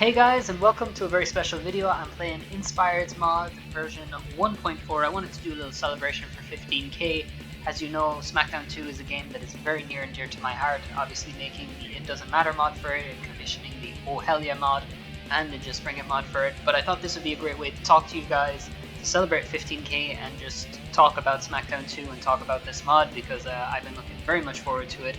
Hey guys, and welcome to a very special video. I'm playing Inspired's mod version 1.4. I wanted to do a little celebration for 15k. As you know, Smackdown 2 is a game that is very near and dear to my heart, obviously making the It Doesn't Matter mod for it, and commissioning the Oh Hell Yeah mod, and the Just Bring It mod for it. But I thought this would be a great way to talk to you guys, to celebrate 15k, and just talk about Smackdown 2 and talk about this mod, because I've been looking very much forward to it.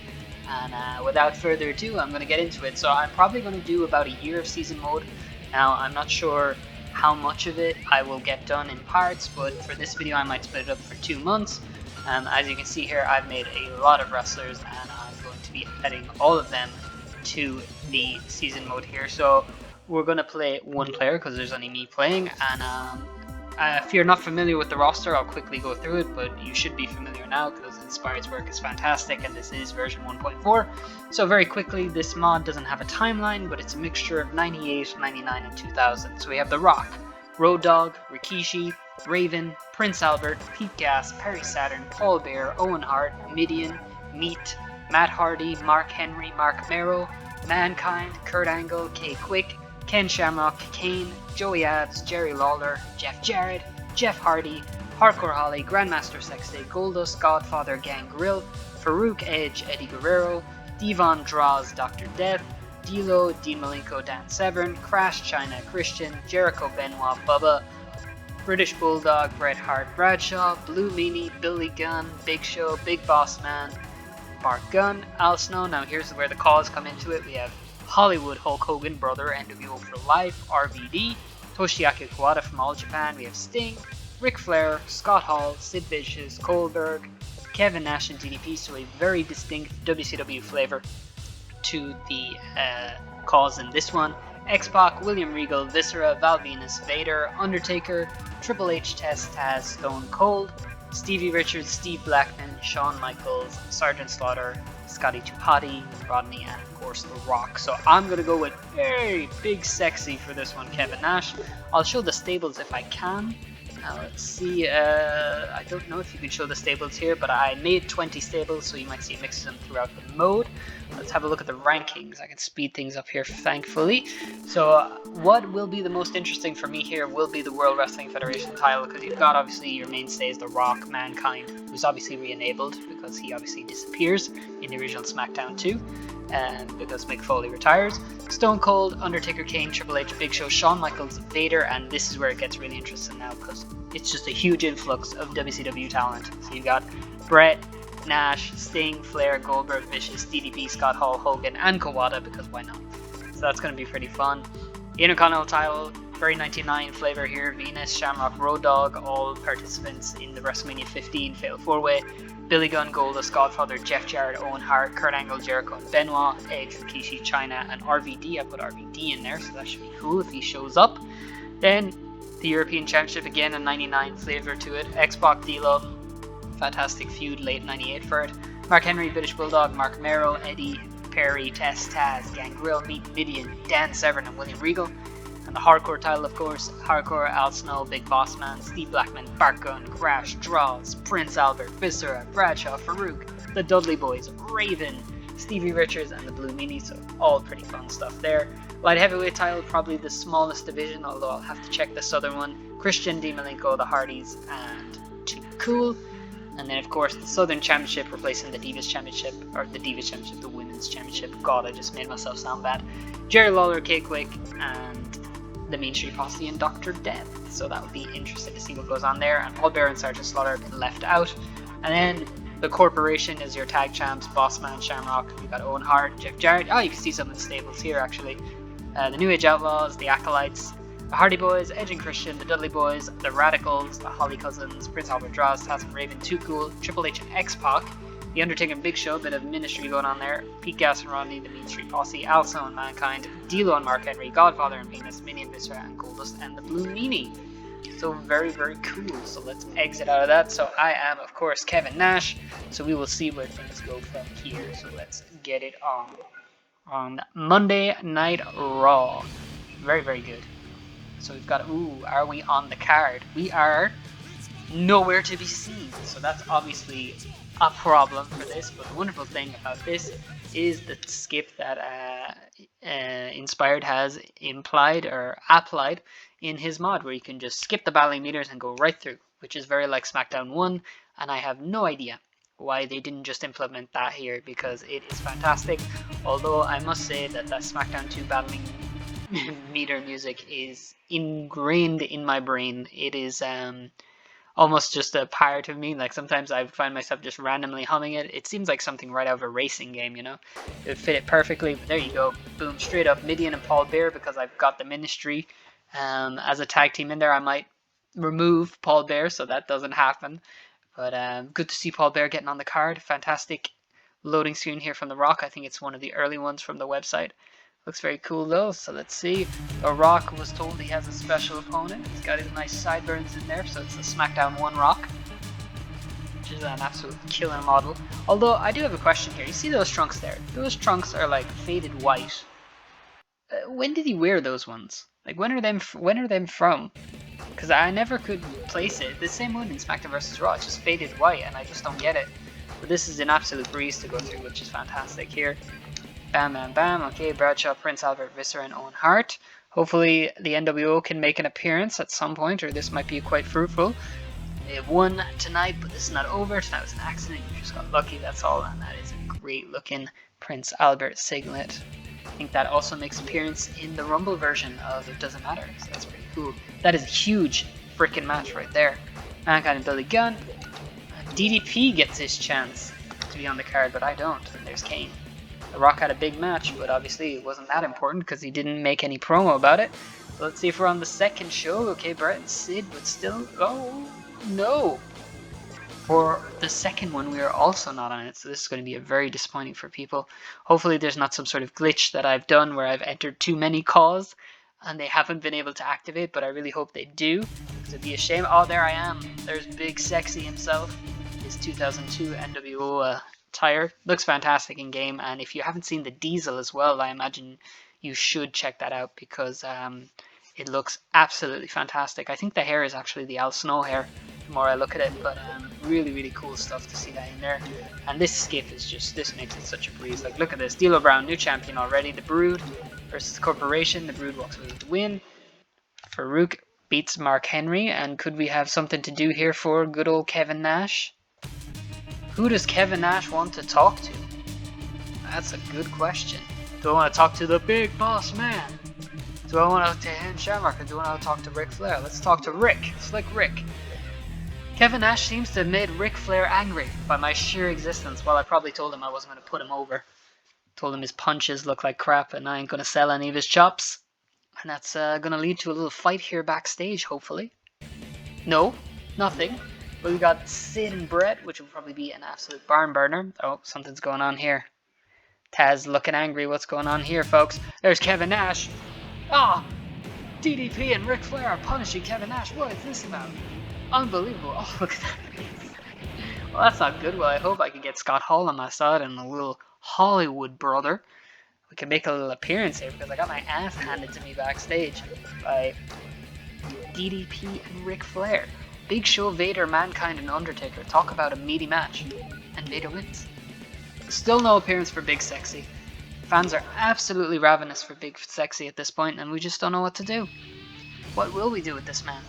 And without further ado, I'm going to get into it. So I'm probably going to do about a year of season mode. Now, I'm not sure how much of it I will get done in parts, but for this video I might split it up for 2 months. As you can see here, I've made a lot of wrestlers, and I'm going to be adding all of them to the season mode here. So we're going to play one player because there's only me playing, and if you're not familiar with the roster, I'll quickly go through it, but you should be familiar now because Inspired's work is fantastic, and this is version 1.4. So very quickly, this mod doesn't have a timeline, but it's a mixture of 98, 99, and 2000. So we have The Rock, Road Dogg, Rikishi, Raven, Prince Albert, Pete Gas, Perry Saturn, Paul Bearer, Owen Hart, Midian, Meat, Matt Hardy, Mark Henry, Mark Mero, Mankind, Kurt Angle, K Quick, Ken Shamrock, Kane, Joey Abs, Jerry Lawler, Jeff Jarrett, Jeff Hardy, Hardcore Holly, Grandmaster Sexay, Goldust, Godfather, Gang Grill, Farouk Edge, Eddie Guerrero, Devon Draws, Dr. Death, D'Lo, Dean Malenko, Dan Severn, Crash, China, Christian, Jericho, Benoit, Bubba, British Bulldog, Bret Hart, Bradshaw, Blue Meanie, Billy Gunn, Big Show, Big Boss Man, Bart Gunn, Al Snow. Now here's where the calls come into it. We have Hollywood Hulk Hogan, Brother, NWO for Life, RVD, Toshiaki Kawada from All Japan. We have Sting, Ric Flair, Scott Hall, Sid Vicious, Goldberg, Kevin Nash, and DDP. So a very distinct WCW flavor to the calls in this one. X-Pac, William Regal, Viscera, Val Venus, Vader, Undertaker, Triple H, Taz, Stone Cold, Stevie Richards, Steve Blackman, Shawn Michaels, Sergeant Slaughter, Scotty Tupati, Rodney, and of course The Rock. So I'm going to go with very big sexy for this one, Kevin Nash. I'll show the stables if I can. Let's see, I don't know if you can show the stables here, but I made 20 stables, so you might see a mix of them throughout the mode. Let's have a look at the rankings. I can speed things up here, thankfully. So what will be the most interesting for me here will be the World Wrestling Federation title, because you've got obviously your mainstays, The Rock, Mankind, who's obviously re-enabled because he obviously disappears in the original Smackdown 2. And because Mick Foley retires, Stone Cold, Undertaker, Kane, Triple H, Big Show, Shawn Michaels, Vader, and this is where it gets really interesting now because it's just a huge influx of WCW talent. So you've got Bret, Nash, Sting, Flair, Goldberg, Vicious, DDP, Scott Hall, Hogan, and Kawada, because why not? So that's going to be pretty fun. The Intercontinental title, very 99 flavor here. Venus, Shamrock, Road Dogg, all participants in the WrestleMania 15 Fatal 4-Way. Billy Gunn, Goldust, Godfather, Jeff Jarrett, Owen Hart, Kurt Angle, Jericho, and Benoit, Edge, Rikishi, China, and RVD. I put RVD in there, so that should be cool if he shows up. Then the European Championship, again a 99 flavor to it. X-Pac, D'Lo, fantastic feud, late 98 for it. Mark Henry, British Bulldog, Mark Mero, Eddie, Perry, Taz, Gang Grill, Meat, Midian, Dan Severn, and William Regal. And the Hardcore title, of course, Hardcore, Al Snow, Big Boss Man, Steve Blackman, Bart Gunn, Crash, Draws, Prince Albert, Viscera, Bradshaw, Farouk, the Dudley Boys, Raven, Stevie Richards, and the Blue Meanie, so all pretty fun stuff there. Light Heavyweight title, probably the smallest division, although I'll have to check the southern one. Christian, Dean Malenko, the Hardys, and Too Cool. And then, of course, the Southern Championship replacing the Divas Championship, or the Divas Championship, the Women's Championship. God, I just made myself sound bad. Jerry Lawler, K Quick, and the Mean Street Posse, and Dr. Death. So that would be interesting to see what goes on there. And Paul Bearer and Sergeant Slaughter have been left out. And then the Corporation is your tag champs, Bossman, Shamrock. You've got Owen Hart, Jeff Jarrett. Oh, you can see some of the stables here, actually. The New Age Outlaws, the Acolytes, the Hardy Boys, Edge and Christian, the Dudley Boys, the Radicals, the Holly Cousins, Prince Albert, Draws, Taz and Raven, Too Cool, Triple H and X-Pac, the Undertaker and Big Show, a bit of ministry going on there, Pete Gas and Rodney, the Mean Street Posse, Al Snow and Mankind, D'Lo and Mark Henry, Godfather and Venus, Minion, Viscera and Goldust, and the Blue Meanie. So very, very cool. So let's exit out of that. So I am, of course, Kevin Nash. So we will see where things go from here. So let's get it on Monday Night Raw. Very, very good. So we've got, are we on the card? We are. nowhere to be seen. So that's obviously a problem for this. But the wonderful thing about this is the skip that Inspired has implied or applied in his mod, where you can just skip the battling meters and go right through, which is very like Smackdown 1, and I have no idea why they didn't just implement that here, because it is fantastic. Although I must say that that Smackdown 2 battling meter music is ingrained in my brain. It is almost just a part of me. Like sometimes I find myself just randomly humming it. It seems like something right out of a racing game, you know? It would fit it perfectly. But there you go. Boom, straight up Midian and Paul Bear, because I've got the Ministry as a tag team in there. I might remove Paul Bear so that doesn't happen. But good to see Paul Bear getting on the card. Fantastic loading screen here from The Rock. I think it's one of the early ones from the website. Looks very cool though, so let's see. The Rock was told he has a special opponent. He's got his nice sideburns in there, so it's the Smackdown 1 Rock, which is an absolute killer model. Although, I do have a question here. You see those trunks there? Those trunks are like faded white. When did he wear those ones? Like, when are them from? Because I never could place it. The same one in SmackDown vs. Raw, it's just faded white, and I just don't get it. But this is an absolute breeze to go through, which is fantastic here. Bam, bam, bam. Okay, Bradshaw, Prince Albert, Viscera, and Owen Hart. Hopefully the NWO can make an appearance at some point, or this might be quite fruitful. They have won tonight, but this is not over. Tonight was an accident. You just got lucky, that's all. And that is a great looking Prince Albert singlet. I think that also makes appearance in the Rumble version of It Doesn't Matter, so that's pretty cool. That is a huge freaking match right there. Mankind and Billy Gunn. DDP gets his chance to be on the card, but I don't. And there's Kane. The Rock had a big match, but obviously it wasn't that important because he didn't make any promo about it. So let's see if we're on the second show. Okay, Brett and Sid, but still... Oh, no! For the second one, we are also not on it, so this is going to be very disappointing for people. Hopefully there's not some sort of glitch that I've done where I've entered too many calls and they haven't been able to activate, but I really hope they do, because it'd be a shame. Oh, there I am. There's Big Sexy himself. His 2002 NWO attire. Looks fantastic in game, and if you haven't seen the Diesel as well, I imagine you should check that out, because it looks absolutely fantastic. I think the hair is actually the Al Snow hair, the more I look at it, but really, really cool stuff to see that in there. And this skip is just, this makes it such a breeze. Like, look at this. D'Lo Brown, new champion already. The Brood versus the Corporation. The Brood walks away with the win. Farouk beats Mark Henry, and could we have something to do here for good old Kevin Nash? Who does Kevin Nash want to talk to? That's a good question. Do I want to talk to the big boss man? Do I want to talk to Hen Shamrock, or do I want to talk to Ric Flair? Let's talk to Rick. Slick Rick. Kevin Nash seems to have made Ric Flair angry by my sheer existence. Well, I probably told him I wasn't going to put him over. Told him his punches look like crap and I ain't going to sell any of his chops. And that's going to lead to a little fight here backstage, hopefully. No, nothing. But we got Sid and Brett, which will probably be an absolute barn burner. Oh, something's going on here. Taz looking angry. What's going on here, folks? There's Kevin Nash. Ah! DDP and Ric Flair are punishing Kevin Nash. What is this about? Unbelievable. Oh, look at that face. Well, that's not good. Well, I hope I can get Scott Hall on my side and a little Hollywood brother. We can make a little appearance here, because I got my ass handed to me backstage by DDP and Ric Flair. Big Show, Vader, Mankind, and Undertaker talk about a meaty match, and Vader wins. Still no appearance for Big Sexy. Fans are absolutely ravenous for Big Sexy at this point, and we just don't know what to do. What will we do with this man?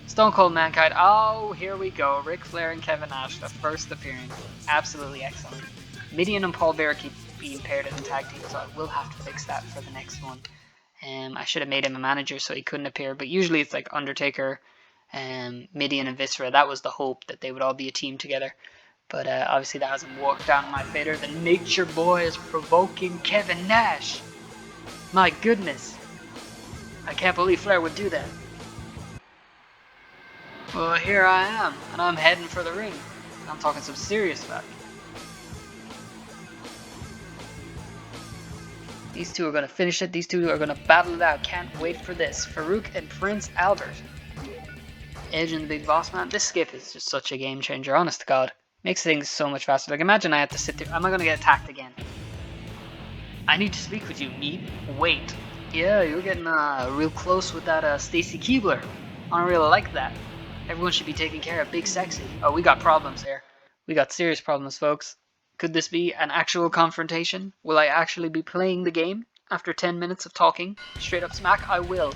Stone Cold Mankind. Oh, here we go. Ric Flair and Kevin Nash, the first appearance. Absolutely excellent. Midian and Paul Bear keep being paired as a tag team, so I will have to fix that for the next one. I should have made him a manager so he couldn't appear, but usually it's like Undertaker, Midian, and Viscera. That was the hope, that they would all be a team together. But obviously that hasn't worked out in my favor. The Nature Boy is provoking Kevin Nash. My goodness. I can't believe Flair would do that. Well, here I am, and I'm heading for the ring. I'm talking some serious about it. These two are going to finish it. These two are going to battle it out. Can't wait for this. Farouk and Prince Albert. Edge and the Big Boss Man. This skip is just such a game changer, honest to God. Makes things so much faster. Like, imagine I had to sit there. Am I going to get attacked again? I need to speak with you, Meat. Wait. Yeah, you're getting real close with that Stacy Keibler. I don't really like that. Everyone should be taking care of Big Sexy. Oh, we got problems here. We got serious problems, folks. Could this be an actual confrontation? Will I actually be playing the game after 10 minutes of talking? Straight up smack, I will.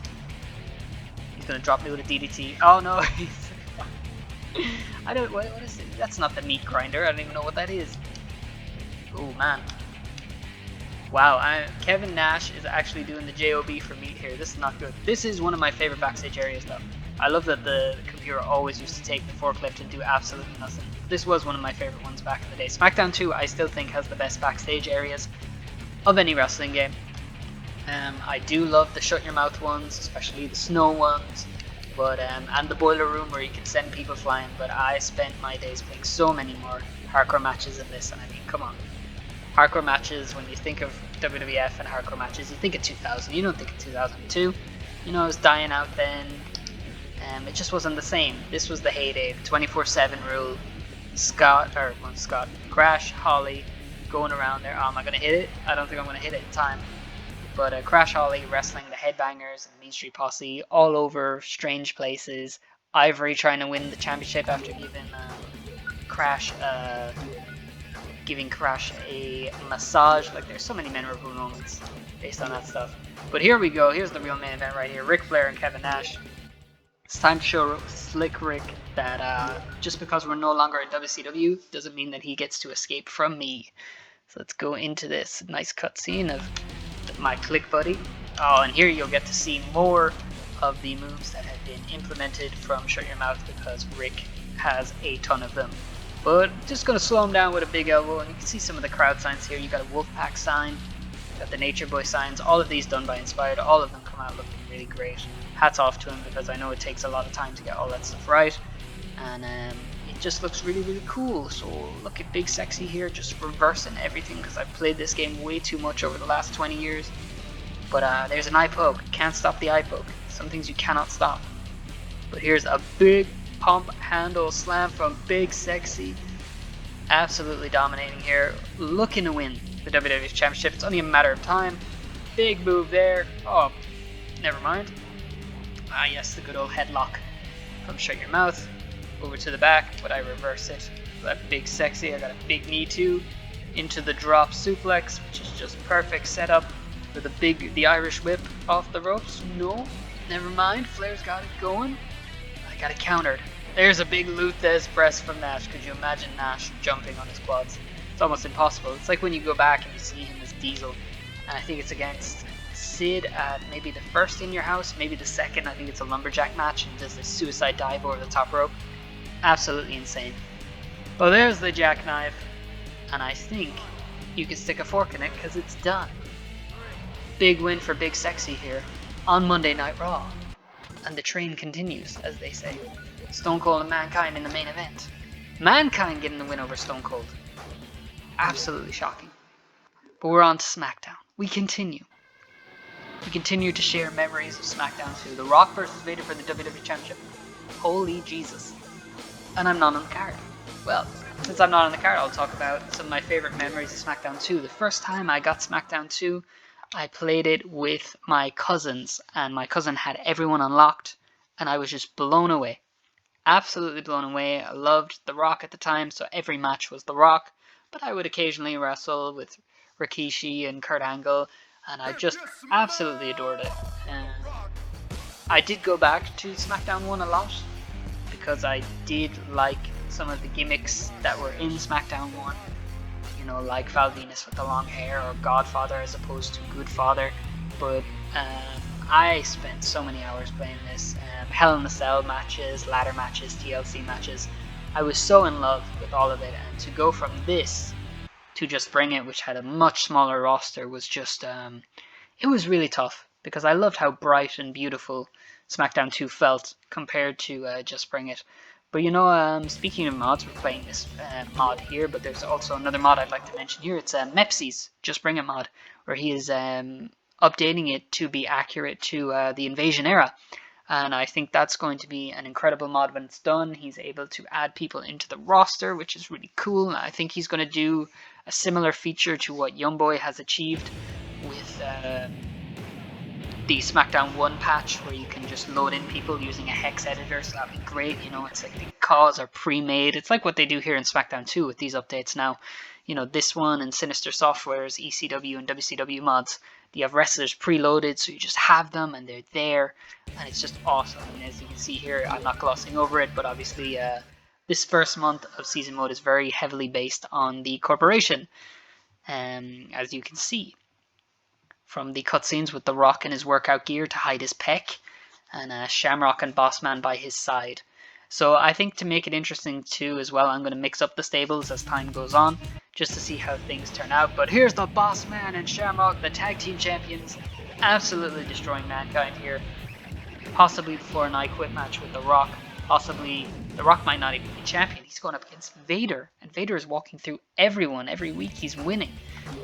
He's gonna drop me with a DDT. Oh no, I don't, what is it? That's not the meat grinder. I don't even know what that is. Oh man. Wow, Kevin Nash is actually doing the JOB for meat here. This is not good. This is one of my favorite backstage areas though. I love that the computer always used to take the forklift and do absolutely nothing. This was one of my favorite ones back in the day. Smackdown 2 I still think has the best backstage areas of any wrestling game. I do love the shut your mouth ones, especially the snow ones, but and the boiler room where you can send people flying, but I spent my days playing so many more hardcore matches in this, and I mean, come on. Hardcore matches, when you think of WWF and hardcore matches, you think of 2000, you don't think of 2002. You know, I was dying out then. It just wasn't the same. This was the heyday, the 24/7 rule. Crash, Holly, going around there. Oh, am I going to hit it? I don't think I'm going to hit it in time. But Crash Holly wrestling the Headbangers and the Mean Street Posse all over strange places. Ivory trying to win the championship after giving Crash a massage. Like, there's so many memorable moments based on that stuff. But here we go. Here's the real main event right here. Ric Flair and Kevin Nash. It's time to show Slick Rick that just because we're no longer at WCW doesn't mean that he gets to escape from me. So let's go into this nice cutscene of my click buddy. Oh, and here you'll get to see more of the moves that have been implemented from Shut Your Mouth because Rick has a ton of them. But just going to slow him down with a big elbow, and you can see some of the crowd signs here. You got a Wolfpack sign, got the Nature Boy signs, all of these done by Inspired. All of them come out looking really great. Hats off to him because I know it takes a lot of time to get all that stuff right, and it just looks really, really cool. So look at Big Sexy here, just reversing everything because I've played this game way too much over the last 20 years. But there's an eye poke. Can't stop the eye poke. Some things you cannot stop. But here's a big pump handle slam from Big Sexy. Absolutely dominating here. Looking to win the WWF Championship. It's only a matter of time. Big move there. Oh, never mind. Ah yes, the good old headlock from Shut Your Mouth. Over to the back, but I reverse it. That Big Sexy. I got a big knee too. Into the drop suplex, which is just perfect setup for the Irish whip off the ropes. No, never mind. Flair's got it going. I got it countered. There's a big Luthez press from Nash. Could you imagine Nash jumping on his quads? It's almost impossible. It's like when you go back and you see him as Diesel, and I think it's against Sid at maybe the first In Your House, maybe the second. I think it's a lumberjack match, and does this suicide dive over the top rope. Absolutely insane. Well, there's the jackknife, and I think you can stick a fork in it because it's done. Big win for Big Sexy here on Monday Night Raw. And the train continues, as they say. Stone Cold and Mankind in the main event. Mankind getting the win over Stone Cold. Absolutely shocking. But we're on to Smackdown. We continue. We continue to share memories of Smackdown 2. The Rock versus Vader for the WWE Championship. Holy Jesus. And I'm not on the card. Well, since I'm not on the card, I'll talk about some of my favorite memories of Smackdown 2. The first time I got Smackdown 2, I played it with my cousins, and my cousin had everyone unlocked, and I was just blown away. Absolutely blown away. I loved The Rock at the time, so every match was The Rock, but I would occasionally wrestle with Rikishi and Kurt Angle, and I just absolutely adored it. I did go back to Smackdown 1 a lot, because I did like some of the gimmicks that were in Smackdown 1. You know, like Val Venus with the long hair, or Godfather as opposed to Goodfather. But I spent so many hours playing this. Hell in a Cell matches, ladder matches, TLC matches. I was so in love with all of it, and to go from this to Just Bring It, which had a much smaller roster, was just, it was really tough, because I loved how bright and beautiful Smackdown 2 felt compared to Just Bring It. But you know, speaking of mods, we're playing this mod here, but there's also another mod I'd like to mention here. It's Mepsi's Just Bring It mod, where he is updating it to be accurate to the Invasion era. And I think that's going to be an incredible mod when it's done. He's able to add people into the roster, which is really cool. I think he's going to do a similar feature to what Youngboy has achieved with the Smackdown 1 patch where you can just load in people using a hex editor, so that'd be great. You know, it's like the cause are pre-made. It's like what they do here in Smackdown 2 with these updates now. You know, this one and Sinister Software's ECW and WCW mods, you have wrestlers preloaded, so you just have them and they're there, and it's just awesome. And as you can see here, I'm not glossing over it, but obviously this first month of season mode is very heavily based on the corporation, as you can see from the cutscenes with The Rock in his workout gear to hide his pec, and Shamrock and Bossman by his side. So I think to make it interesting too as well, I'm going to mix up the stables as time goes on, just to see how things turn out. But here's the Bossman and Shamrock, the tag team champions, absolutely destroying Mankind here. Possibly before an I Quit match with The Rock. Possibly The Rock might not even be champion. He's going up against Vader, and Vader is walking through everyone every week. He's winning.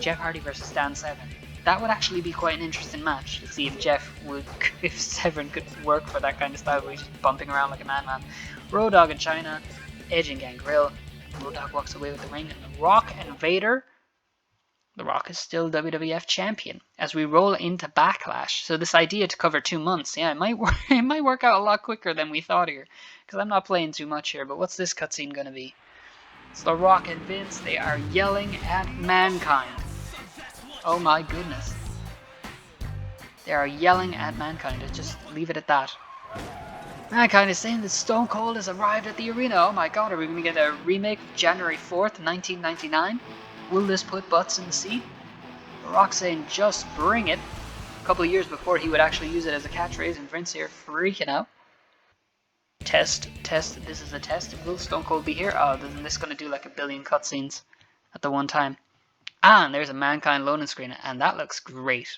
Jeff Hardy versus Dan Severn. That would actually be quite an interesting match to see if Severn could work for that kind of style where he's just bumping around like a madman. Road Dogg and China, Edge and Gangrel. Road Dogg walks away with the ring, and The Rock and Vader. The Rock is still WWF champion as we roll into Backlash. So this idea to cover 2 months, yeah, it might work out a lot quicker than we thought here, because I'm not playing too much here. But what's this cutscene gonna be? It's The Rock and Vince. They are yelling at Mankind. Oh my goodness. They are yelling at Mankind. Just leave it at that. Mankind is saying that Stone Cold has arrived at the arena. Oh my god, are we going to get a remake of January 4th, 1999? Will this put butts in the seat? The Rock saying, just bring it. A couple of years before he would actually use it as a catchphrase, and Vince here freaking out. Test, this is a test. Will Stone Cold be here? Oh, isn't this going to do like a billion cutscenes at the one time? And there's a Mankind loading screen, and that looks great.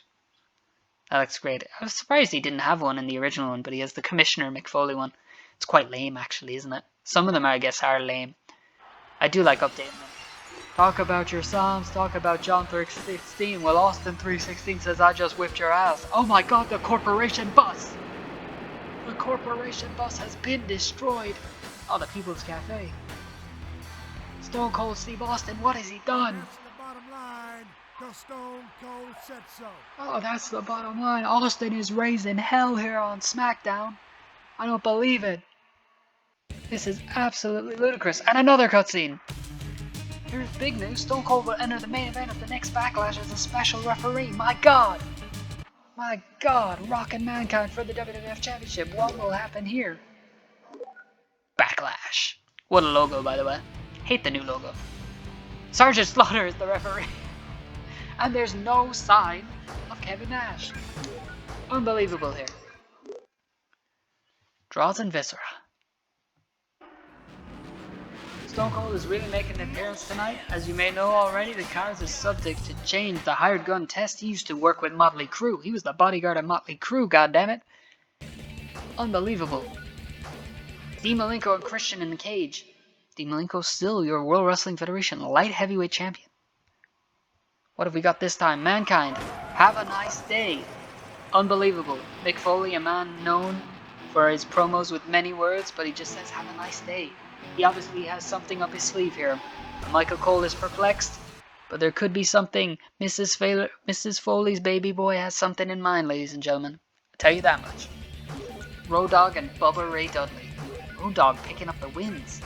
That looks great. I was surprised he didn't have one in the original one, but he has the Commissioner Mick Foley one. It's quite lame, actually, isn't it? Some of them, I guess, are lame. I do like updating them. Talk about your Psalms, talk about John 3:16. Well, Austin 3:16 says, I just whipped your ass. Oh my god, the Corporation Bus! The Corporation Bus has been destroyed. Oh, the People's Cafe. Stone Cold Steve Austin, what has he done? Stone Cold said so. Oh, that's the bottom line. Austin is raising hell here on Smackdown. I don't believe it. This is absolutely ludicrous. And another cutscene. Here's big news. Stone Cold will enter the main event of the next Backlash as a special referee. My god. My god. Rockin' Mankind for the WWF Championship. What will happen here? Backlash. What a logo, by the way. Hate the new logo. Sergeant Slaughter is the referee. And there's no sign of Kevin Nash. Unbelievable here. Draws and Viscera. Stone Cold is really making an appearance tonight. As you may know already, the card is subject to change. The hired gun test. He used to work with Motley Crue. He was the bodyguard of Motley Crue, goddammit. Unbelievable. Dean Malenko and Christian in the cage. Dean Malenko still your World Wrestling Federation light heavyweight champion. What have we got this time? Mankind. Have a nice day. Unbelievable. Mick Foley, a man known for his promos with many words, but he just says, have a nice day. He obviously has something up his sleeve here. Michael Cole is perplexed, but there could be something. Mrs. Foley's baby boy has something in mind, ladies and gentlemen. I'll tell you that much. Road Dogg and Bubba Ray Dudley. Road Dogg picking up the wins.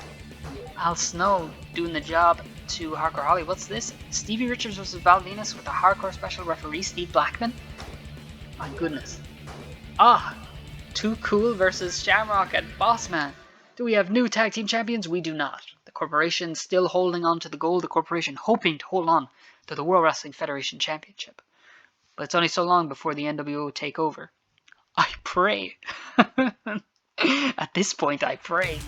Al Snow doing the job to Hardcore Holly. What's this? Stevie Richards versus Val Venus with a hardcore special referee, Steve Blackman? My goodness. Ah! Too Cool versus Shamrock and Bossman. Do we have new tag team champions? We do not. The Corporation still holding on to the gold. The Corporation hoping to hold on to the World Wrestling Federation Championship. But it's only so long before the NWO take over. I pray. At this point, I pray.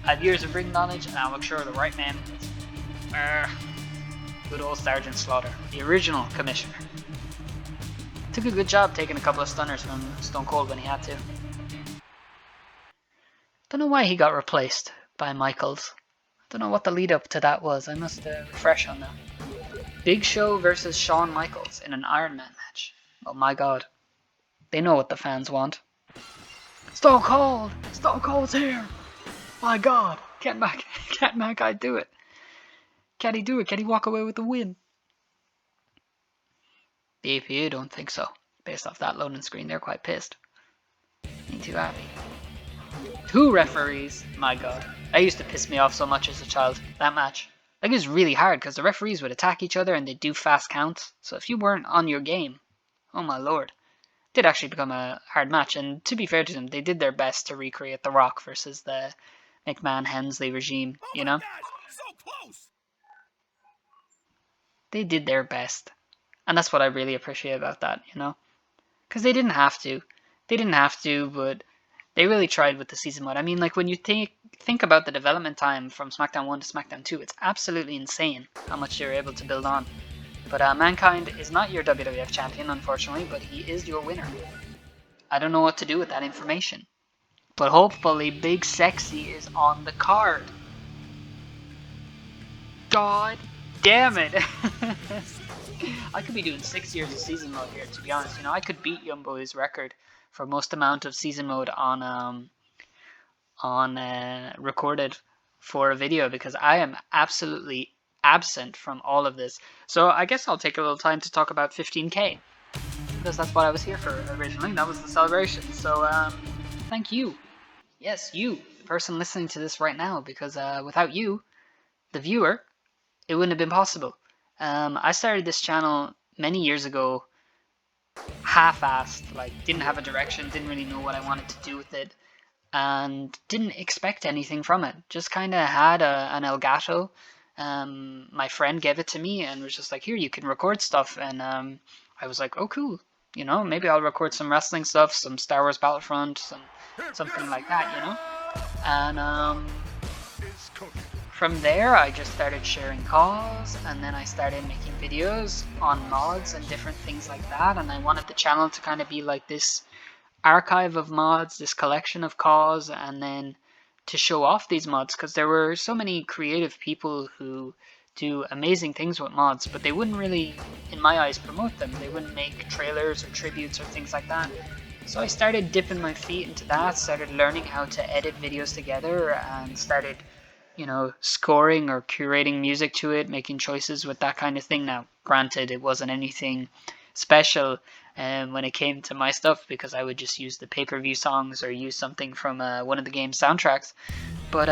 I have years of ring knowledge, and I'll make sure the right man wins. Good old Sergeant Slaughter, the original commissioner. Took a good job taking a couple of stunners from Stone Cold when he had to. Don't know why he got replaced by Michaels. Don't know what the lead up to that was. I must refresh on that. Big Show versus Shawn Michaels in an Iron Man match. Oh my god. They know what the fans want. Stone Cold! Stone Cold's here! My god! Can't Mankind do it? Can he do it? Can he walk away with the win? If you don't think so. Based off that loading screen, they're quite pissed. Ain't too happy. 2 referees, my god. That used to piss me off so much as a child, that match. Like, it was really hard because the referees would attack each other and they'd do fast counts. So if you weren't on your game, oh my lord. It did actually become a hard match, and to be fair to them, they did their best to recreate The Rock versus the McMahon-Hensley regime, you know? So close. They did their best. And that's what I really appreciate about that, you know? Because they didn't have to. They didn't have to, but they really tried with the season mode. I mean, like, when you think about the development time from SmackDown 1 to SmackDown 2, it's absolutely insane how much they were able to build on. But Mankind is not your WWF champion, unfortunately, but he is your winner. I don't know what to do with that information. But hopefully Big Sexy is on the card. God damn it! I could be doing 6 years of season mode here, to be honest. You know, I could beat Young Boy's record for most amount of season mode on recorded for a video, because I am absolutely absent from all of this. So I guess I'll take a little time to talk about 15k, because that's what I was here for originally. That was the celebration. So thank you. Yes, you, the person listening to this right now, because without you, the viewer, it wouldn't have been possible. I started this channel many years ago, half-assed, like didn't have a direction, didn't really know what I wanted to do with it, and didn't expect anything from it. Just kind of had an Elgato. My friend gave it to me and was just like, here, you can record stuff. And I was like, oh, cool. You know, maybe I'll record some wrestling stuff, some Star Wars Battlefront, something like that, you know? And from there, I just started sharing calls, and then I started making videos on mods and different things like that. And I wanted the channel to kind of be like this archive of mods, this collection of calls, and then to show off these mods, because there were so many creative people who do amazing things with mods, but they wouldn't really, in my eyes, promote them. They wouldn't make trailers or tributes or things like that. So I started dipping my feet into that, started learning how to edit videos together, and started, you know, scoring or curating music to it, making choices with that kind of thing. Now, granted, it wasn't anything special when it came to my stuff, because I would just use the pay-per-view songs or use something from one of the game's soundtracks. But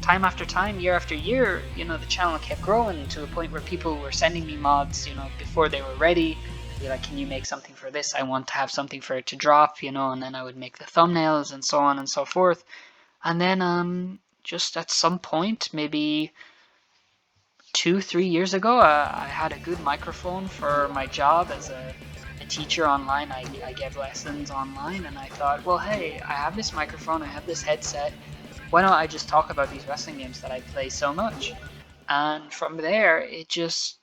time after time, year after year, you know, the channel kept growing to a point where people were sending me mods, you know, before they were ready. Be like, can you make something for this? I want to have something for it to drop, you know, and then I would make the thumbnails and so on and so forth. And then just at some point, maybe 2-3 years ago, I had a good microphone for my job as a teacher online. I gave lessons online, and I thought, well, hey, I have this microphone, I have this headset, why don't I just talk about these wrestling games that I play so much? And from there, it just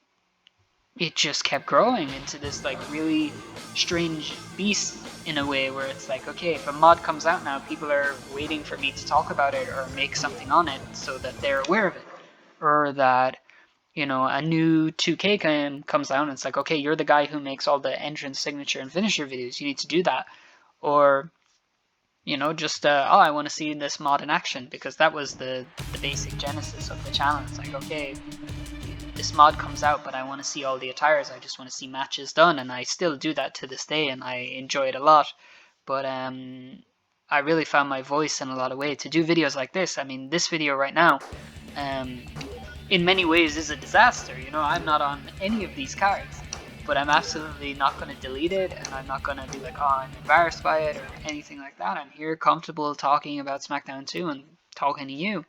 kept growing into this like really strange beast in a way, where it's like, okay, if a mod comes out now, people are waiting for me to talk about it or make something on it so that they're aware of it. Or that, you know, a new 2K game comes out and it's like, okay, you're the guy who makes all the entrance, signature, and finisher videos, you need to do that. Or, you know, just, oh, I want to see this mod in action, because that was the basic genesis of the channel. It's like, okay, this mod comes out, but I want to see all the attires, I just want to see matches done, and I still do that to this day, and I enjoy it a lot. But I really found my voice in a lot of ways to do videos like this. I mean, this video right now, in many ways is a disaster, you know, I'm not on any of these cards, but I'm absolutely not going to delete it, and I'm not going to be like, oh, I'm embarrassed by it or anything like that. I'm here comfortable talking about SmackDown 2 and talking to you.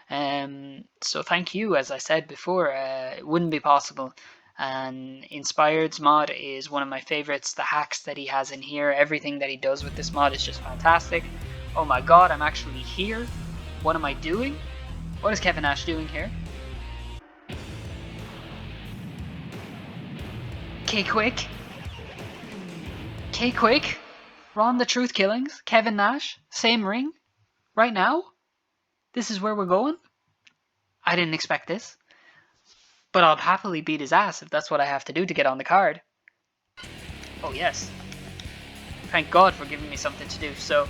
So thank you. As I said before, it wouldn't be possible. And Inspired's mod is one of my favorites. The hacks that he has in here, everything that he does with this mod is just fantastic. Oh my god, I'm actually here. What am I doing? What is Kevin Nash doing here? K-Quick? K-Quick? Ron the Truth Killings? Kevin Nash? Same ring? Right now? This is where we're going? I didn't expect this. But I'll happily beat his ass if that's what I have to do to get on the card. Oh yes. Thank God for giving me something to do. So,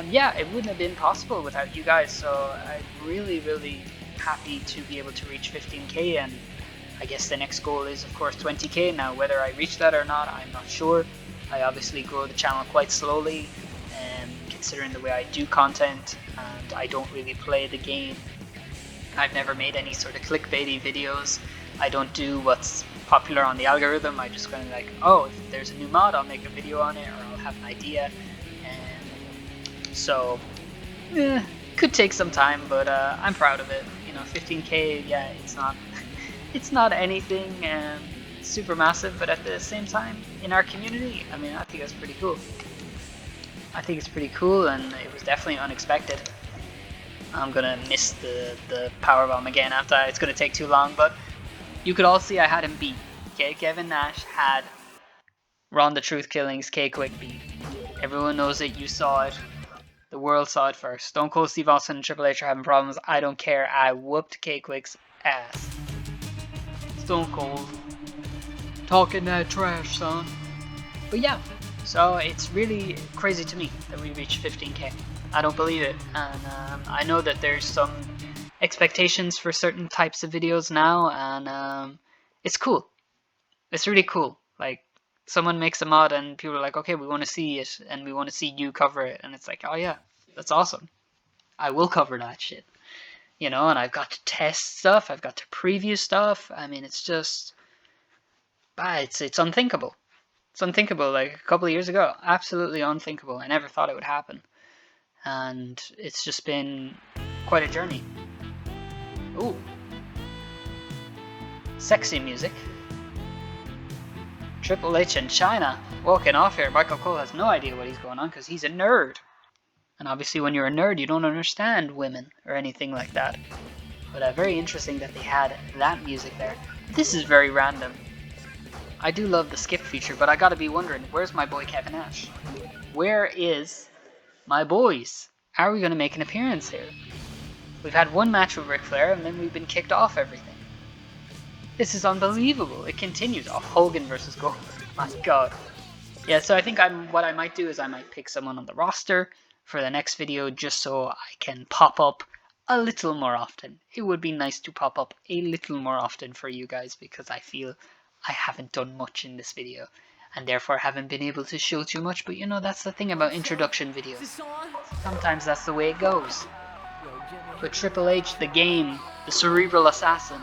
yeah, it wouldn't have been possible without you guys. So I'm really, really happy to be able to reach 15k, and I guess the next goal is, of course, 20k. Now, whether I reach that or not, I'm not sure. I obviously grow the channel quite slowly, considering the way I do content, and I don't really play the game. I've never made any sort of clickbaity videos. I don't do what's popular on the algorithm. I just kind of like, oh, if there's a new mod, I'll make a video on it, or I'll have an idea. So, could take some time, but I'm proud of it. 15K, yeah, it's not anything super massive, but at the same time, in our community, I mean, I think that's pretty cool. I think it's pretty cool, and it was definitely unexpected. I'm gonna miss the powerbomb again after it's gonna take too long, but you could all see I had him beat. Okay, Kevin Nash had Ron the Truth Killings K-Quick beat. Everyone knows it, you saw it. The world saw it first. Stone Cold Steve Austin and Triple H are having problems. I don't care. I whooped K-Quick's ass. Stone Cold. Talking that trash, son. But yeah, so it's really crazy to me that we reached 15K. I don't believe it. And I know that there's some expectations for certain types of videos now, and it's cool. It's really cool. Like, someone makes a mod and people are like, okay, we want to see it and we want to see you cover it, and it's like, oh yeah, that's awesome. I will cover that shit. And I've got to test stuff, I've got to preview stuff. I mean, it's just it's unthinkable. It's unthinkable. Like a couple of years ago, absolutely unthinkable. I never thought it would happen, and it's just been quite a journey. Ooh, sexy music. Triple H in China walking off here. Michael Cole has no idea what he's going on because he's a nerd. And obviously when you're a nerd, you don't understand women or anything like that. But very interesting that they had that music there. This is very random. I do love the skip feature, but I gotta be wondering, where's my boy Kevin Nash? Where is my boys? Are we gonna make an appearance here? We've had one match with Ric Flair and then we've been kicked off everything. This is unbelievable. It continues. Oh, Hogan versus Goldberg. My God. Yeah, so I think what I might do is I might pick someone on the roster for the next video just so I can pop up a little more often. It would be nice to pop up a little more often for you guys because I feel I haven't done much in this video and therefore haven't been able to show too much. But that's the thing about introduction videos. Sometimes that's the way it goes. But Triple H, the game, the cerebral assassin,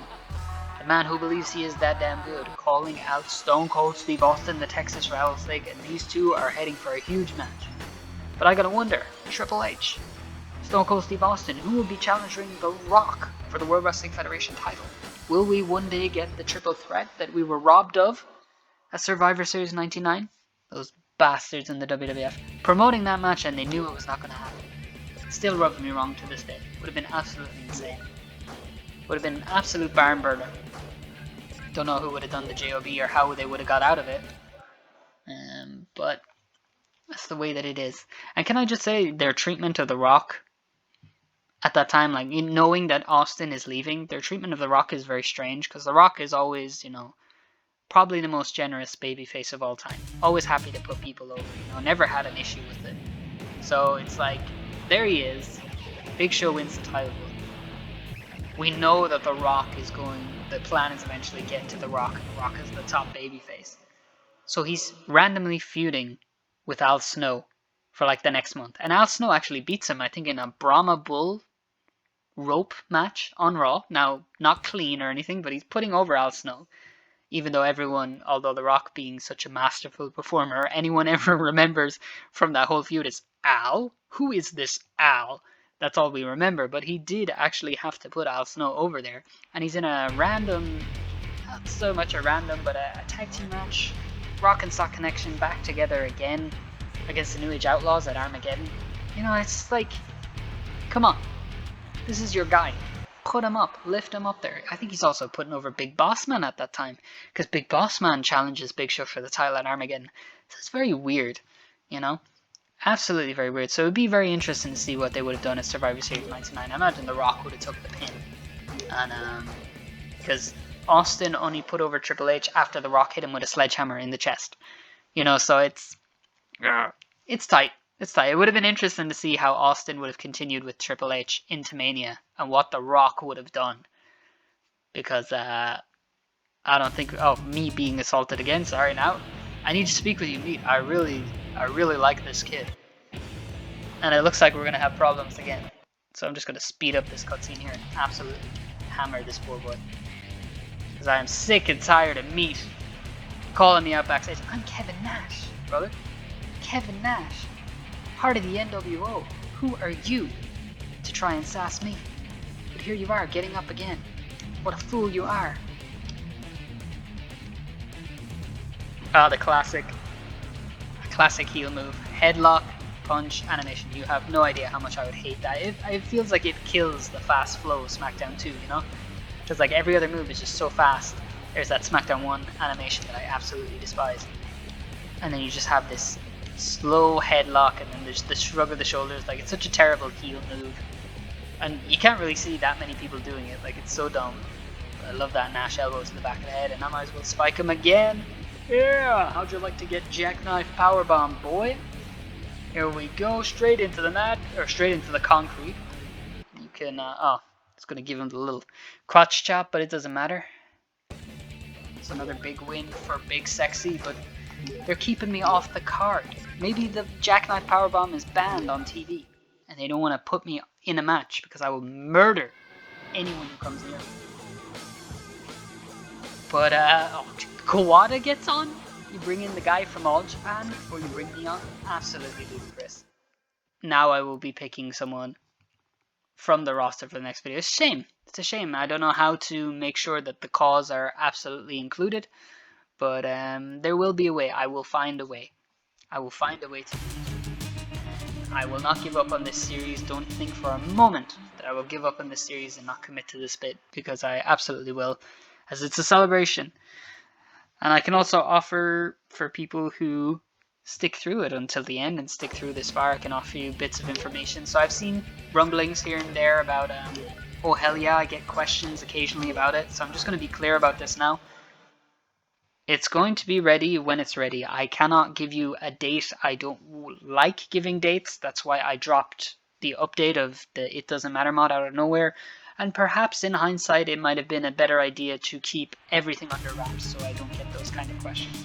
the man who believes he is that damn good, calling out Stone Cold Steve Austin, the Texas Rattlesnake, and these two are heading for a huge match. But I gotta wonder, Triple H, Stone Cold Steve Austin, who will be challenging The Rock for the World Wrestling Federation title? Will we one day get the triple threat that we were robbed of at Survivor Series 99? Those bastards in the WWF promoting that match and they knew it was not gonna happen. Still rubs me wrong to this day. Would have been absolutely insane. Would have been an absolute barn burner. Don't know who would have done the JOB or how they would have got out of it. But that's the way that it is. And can I just say, their treatment of The Rock at that time, like knowing that Austin is leaving, their treatment of The Rock is very strange because The Rock is always, probably the most generous babyface of all time. Always happy to put people over, never had an issue with it. So it's like, there he is. Big Show wins the title. We know that The Rock the plan is eventually get to The Rock, and The Rock is the top babyface. So he's randomly feuding with Al Snow for like the next month. And Al Snow actually beats him, I think, in a Brahma Bull rope match on Raw. Now, not clean or anything, but he's putting over Al Snow. Even though everyone, although The Rock being such a masterful performer, anyone ever remembers from that whole feud is, Al? Who is this Al? That's all we remember, but he did actually have to put Al Snow over there. And he's in a random, not so much a random, but a tag team match. Rock and Sock Connection back together again against the New Age Outlaws at Armageddon. It's like, come on. This is your guy. Put him up. Lift him up there. I think he's also putting over Big Boss Man at that time. Because Big Boss Man challenges Big Show for the title at Armageddon. So it's very weird, Absolutely very weird. So it would be very interesting to see what they would have done at Survivor Series 99. I imagine The Rock would have took the pin. And, because Austin only put over Triple H after The Rock hit him with a sledgehammer in the chest. So it's tight. It's tight. It would have been interesting to see how Austin would have continued with Triple H into Mania and what The Rock would have done. Because, I don't think, me being assaulted again, sorry now. I need to speak with you, meet. I really like this kid. And it looks like we're gonna have problems again. So I'm just gonna speed up this cutscene here and absolutely hammer this poor boy. Because I am sick and tired of meat calling me out backstage. I'm Kevin Nash, brother. Kevin Nash. Part of the NWO. Who are you to try and sass me? But here you are, getting up again. What a fool you are. Ah, the classic heel move. Headlock, punch, animation. You have no idea how much I would hate that. It feels like it kills the fast flow of Smackdown 2, you know? Because like every other move is just so fast. There's that Smackdown 1 animation that I absolutely despise. And then you just have this slow headlock and then there's the shrug of the shoulders. Like, it's such a terrible heel move. And you can't really see that many people doing it. Like, it's so dumb. But I love that Nash elbow to the back of the head, and I might as well spike him again. Yeah, how'd you like to get jackknife powerbomb, boy? Here we go, straight into the mat, or straight into the concrete. You can, it's gonna give him the little crotch chop, but it doesn't matter. It's another big win for Big Sexy, but they're keeping me off the card. Maybe the jackknife powerbomb is banned on TV, and they don't want to put me in a match because I will murder anyone who comes near me. But, Kawada gets on? You bring in the guy from All Japan before you bring me on? Absolutely ludicrous. Now I will be picking someone from the roster for the next video. It's a shame. It's a shame. I don't know how to make sure that the calls are absolutely included. But there will be a way. I will find a way. I will find a way to do it. I will not give up on this series. Don't think for a moment that I will give up on this series and not commit to this bit, because I absolutely will, as it's a celebration. And I can also offer, for people who stick through it until the end and stick through this far, I can offer you bits of information. So I've seen rumblings here and there about, oh hell yeah, I get questions occasionally about it. So I'm just going to be clear about this now. It's going to be ready when it's ready. I cannot give you a date. I don't like giving dates. That's why I dropped the update of the It Doesn't Matter mod out of nowhere. And perhaps in hindsight, it might have been a better idea to keep everything under wraps so I don't get those kind of questions.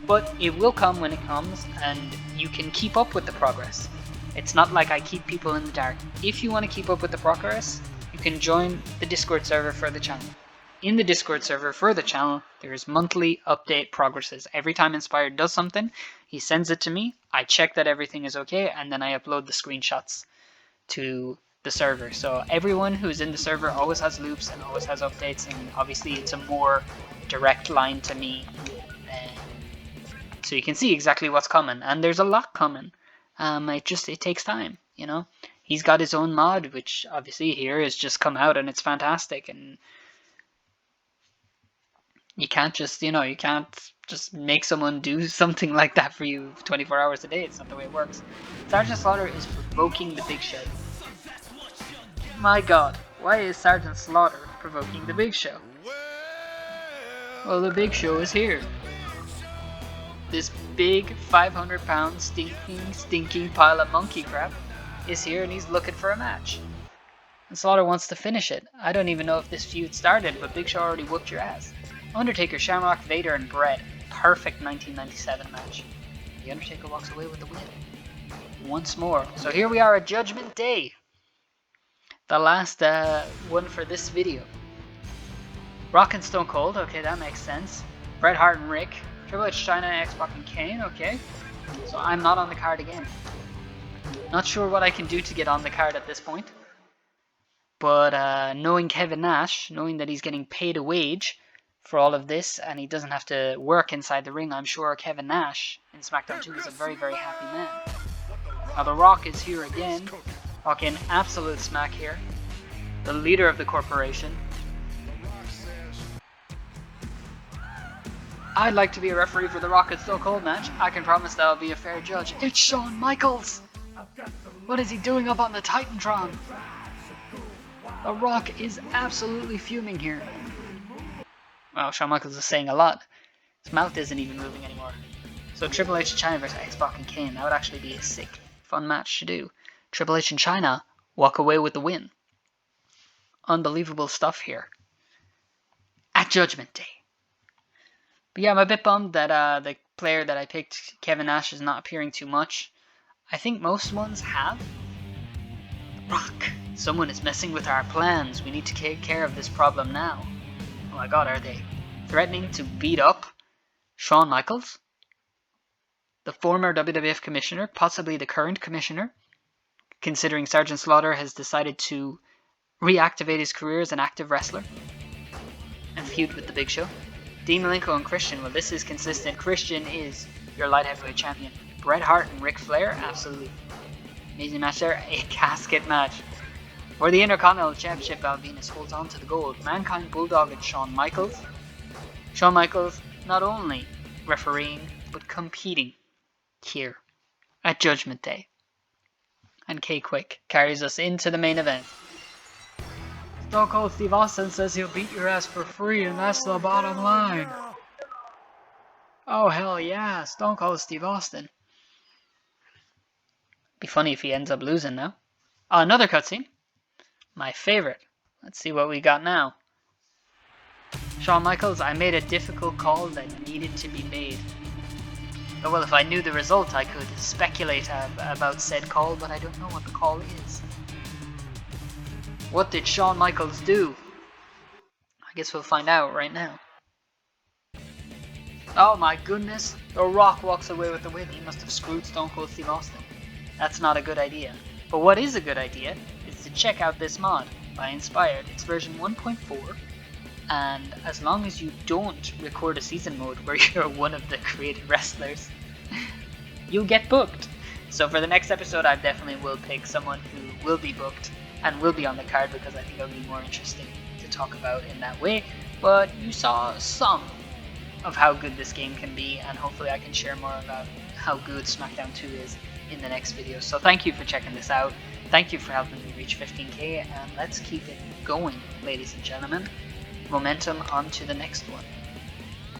But it will come when it comes, and you can keep up with the progress. It's not like I keep people in the dark. If you want to keep up with the progress, you can join the Discord server for the channel. In the Discord server for the channel, there's monthly update progresses. Every time Inspired does something, he sends it to me. I check that everything is okay, and then I upload the screenshots to the server. So everyone who's in the server always has loops and always has updates, and obviously it's a more direct line to me. So you can see exactly what's coming, and there's a lot coming. It takes time, you know. He's got his own mod, which obviously here has just come out, and it's fantastic. And you can't just, you can't just make someone do something like that for you 24 hours a day. It's not the way it works. Sergeant Slaughter is provoking the Big Show. My god, why is Sergeant Slaughter provoking the Big Show? Well, the Big Show is here. This big 500-pound stinking pile of monkey crap is here, and he's looking for a match. And Slaughter wants to finish it. I don't even know if this feud started, but Big Show already whooped your ass. Undertaker, Shamrock, Vader, and Bret. Perfect 1997 match. The Undertaker walks away with the win. Once more. So here we are at Judgment Day. The last one for this video. Rock and Stone Cold. Okay, that makes sense. Bret Hart and Rick. Triple H, China, X-Pac, and Kane. Okay. So I'm not on the card again. Not sure what I can do to get on the card at this point. But knowing Kevin Nash, knowing that he's getting paid a wage for all of this, and he doesn't have to work inside the ring, I'm sure Kevin Nash in SmackDown 2 is a very, very happy man. Now The Rock is here again, talking absolute smack here. The leader of the corporation. I'd like to be a referee for the Rock and Stone Cold match. I can promise that I'll be a fair judge. It's Shawn Michaels! What is he doing up on the Titantron? The Rock is absolutely fuming here. Well, Shawn Michaels is saying a lot. His mouth isn't even moving anymore. So Triple H and China versus X-Pac and Kane. That would actually be a sick, fun match to do. Triple H and China walk away with the win. Unbelievable stuff here. At Judgment Day. But yeah, I'm a bit bummed that the player that I picked, Kevin Nash, is not appearing too much. I think most ones have. Rock! Someone is messing with our plans. We need to take care of this problem now. Oh my god, are they threatening to beat up Shawn Michaels? The former WWF commissioner, possibly the current commissioner, considering Sergeant Slaughter has decided to reactivate his career as an active wrestler and feud with the Big Show. Dean Malenko and Christian, well, this is consistent. Christian is your light heavyweight champion. Bret Hart and Ric Flair, absolutely. Amazing match there. A casket match. For the Intercontinental Championship, Val Venis holds on to the gold. Mankind, Bulldog, and Shawn Michaels. Shawn Michaels not only refereeing, but competing here at Judgment Day. And K-Quick carries us into the main event. Stone Cold Steve Austin says he'll beat your ass for free, and that's the bottom line. Oh, hell yeah, Stone Cold Steve Austin. Be funny if he ends up losing now. Another cutscene. My favorite. Let's see what we got now. Shawn Michaels, I made a difficult call that needed to be made. Oh, well, if I knew the result, I could speculate about said call, but I don't know what the call is. What did Shawn Michaels do? I guess we'll find out right now. Oh my goodness, The Rock walks away with the win. He must have screwed Stone Cold Steve Austin. That's not a good idea. But what is a good idea is to check out this mod by Inspired. It's version 1.4, and as long as you don't record a season mode where you're one of the created wrestlers, you'll get booked. So for the next episode, I definitely will pick someone who will be booked and will be on the card, because I think it'll be more interesting to talk about in that way. But you saw some of how good this game can be, and hopefully I can share more about how good Smackdown 2 is in the next video. So thank you for checking this out. Thank you for helping me reach 15k, and let's keep it going, ladies and gentlemen. Momentum on to the next one.